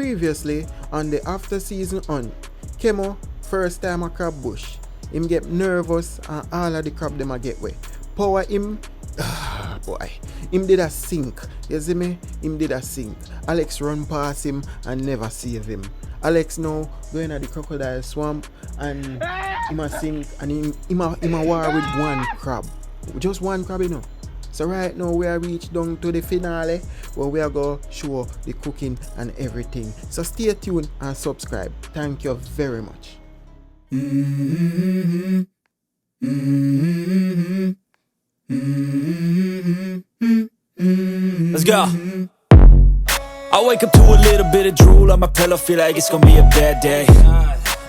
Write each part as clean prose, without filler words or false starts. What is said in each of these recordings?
previously on the after season hunt, Kemo first time a crab bush. Him get nervous and all of the crab them a get wet. Power him, boy, him did a sink. You see me? Him did a sink. Alex run past him and never save him. Alex now going at the crocodile swamp and him a sink and him a war with one crab. Just one crab, you know. So right now we are reached down to the finale where we are going to show the cooking and everything. So stay tuned and subscribe. Thank you very much. Let's go. I wake up to a little bit of drool on my pillow, feel like it's gonna be a bad day.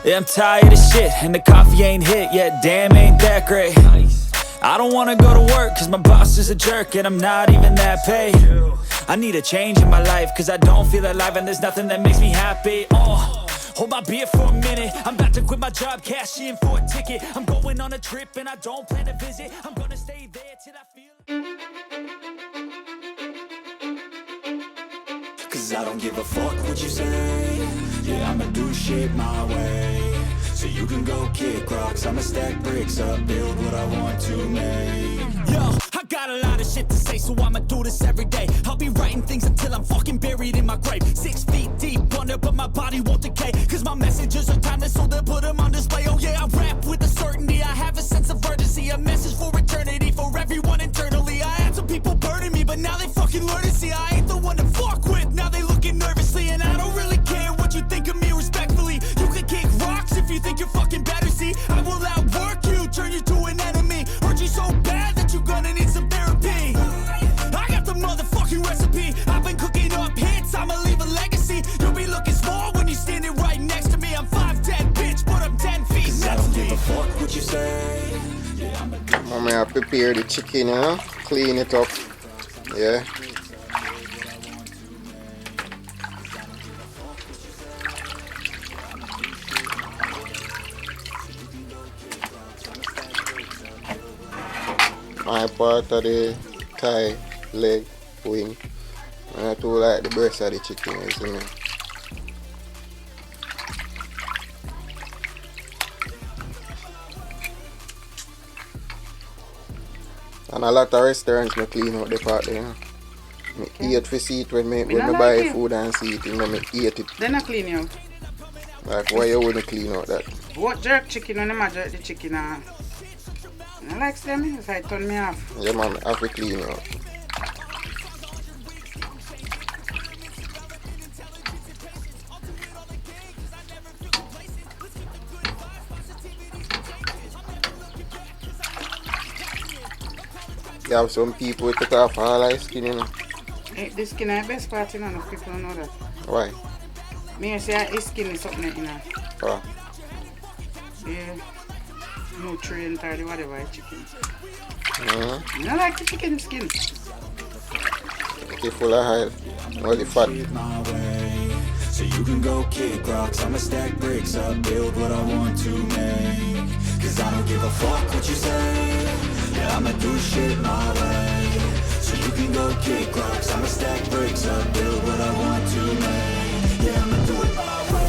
Yeah, I'm tired of shit, and the coffee ain't hit yet, damn, ain't that great. I don't wanna go to work, cause my boss is a jerk, and I'm not even that paid. I need a change in my life, cause I don't feel alive, and there's nothing that makes me happy. Hold my beer for a minute, I'm about to quit my job, cash in for a ticket. I'm going on a trip, and I don't plan to visit. I'm gonna stay there till I feel it. Cause I don't give a fuck what you say. Yeah, I'ma do shit my way. So you can go kick rocks, I'ma stack bricks up, build what I want to make. Yo, I got a lot of shit to say, so I'ma do this every day. I'll be writing things until I'm fucking buried in my grave. 6 feet deep under, but my body won't decay. Cause my messages are timeless, so they'll put them on display. Oh yeah, I rap with a certainty, I have a sense of urgency. A message for eternity, for everyone internally. I had some people burning me, but now they fucking learn to see I ain't the one to fuck with. Now they looking nervously, and I don't really care what you think of me respectfully. You can kick rocks if you think you're fucking better, see. I will outwork you, turn you to an enemy. Hurt you so bad that you're gonna need some therapy. I got the motherfucking recipe. I've been cooking up hits, I'ma leave a legacy. You'll be looking small when you're standing right next to me. I'm 5'10", bitch, but I'm 10 feet next to me. I don't give a fuck what you say. I'm gonna prepare the chicken, you know? Clean it up. Yeah. My part of the thigh, leg, wing. And I too like the breast of the chicken, you see me? And a lot of restaurants me clean out the part there. Me eat for see it when me buy food and see it, me eat it. Then I clean you. Like why you wouldn't clean out that? What jerk chicken when I jerk the chicken I like them, if I turn me off. Yeah man, I have to clean out. You have some people who cut off all their skin, you know. The skin is the best part, you know, people don't know that. Why? Me say his skin is something, you know. Oh. Yeah. Nutrient or whatever chicken. Mm-hmm. I like the chicken skin. Okay, full of oil. All the fat. So you can go kick rocks, I'ma stack bricks up, build what I want to make. Cause I don't give a fuck what you say. Yeah, I'ma do shit my way. So you can go kick rocks, I'ma stack bricks up, build what I want to make. Yeah, I'ma do it my way.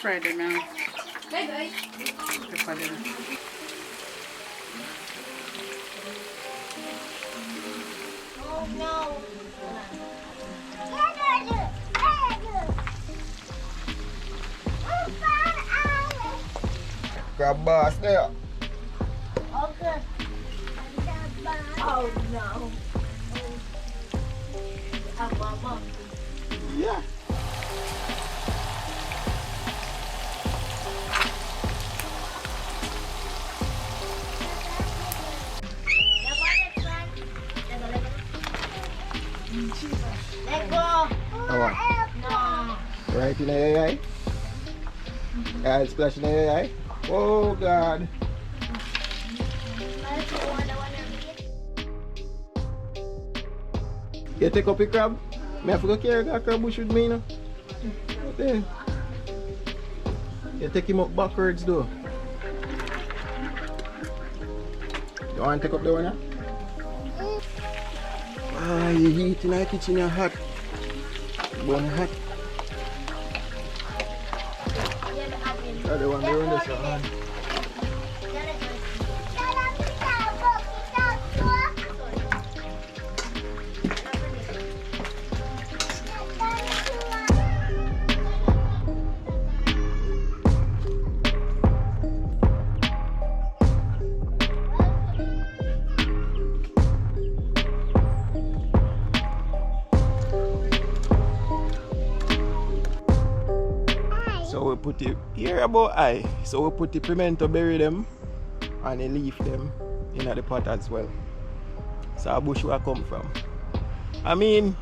Friday, man. Bye bye. Oh no. Grab boss there. Okay. Oh no. Mama. Yeah. it in your eye? Yeah, it's splashing in your eye? Oh God. You take up a crab? Me have to go carry that crab bush with me, you know? Okay. You take him up backwards though. You want to take up the one, yeah? Ah, you heat in the kitchen, you're hot. Bun hot. Try the one around this one. So we put it here about eye. So we put the pimento berry them and the leaf them in the pot as well. So a bush where I come from. I mean,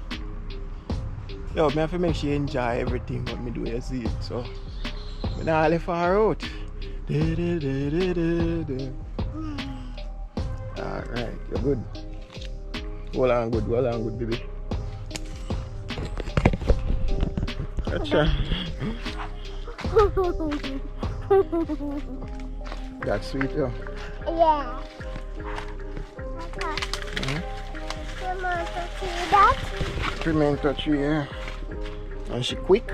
yo, me have to make sure you enjoy everything what me do, you see it. So me not left far out. Alright, you're good. Hold on good, baby. Gotcha. That's sweet, yo. Yeah. Pimento tree, yeah. And she quick.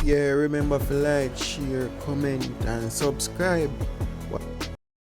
Yeah, remember to like, share, comment and subscribe.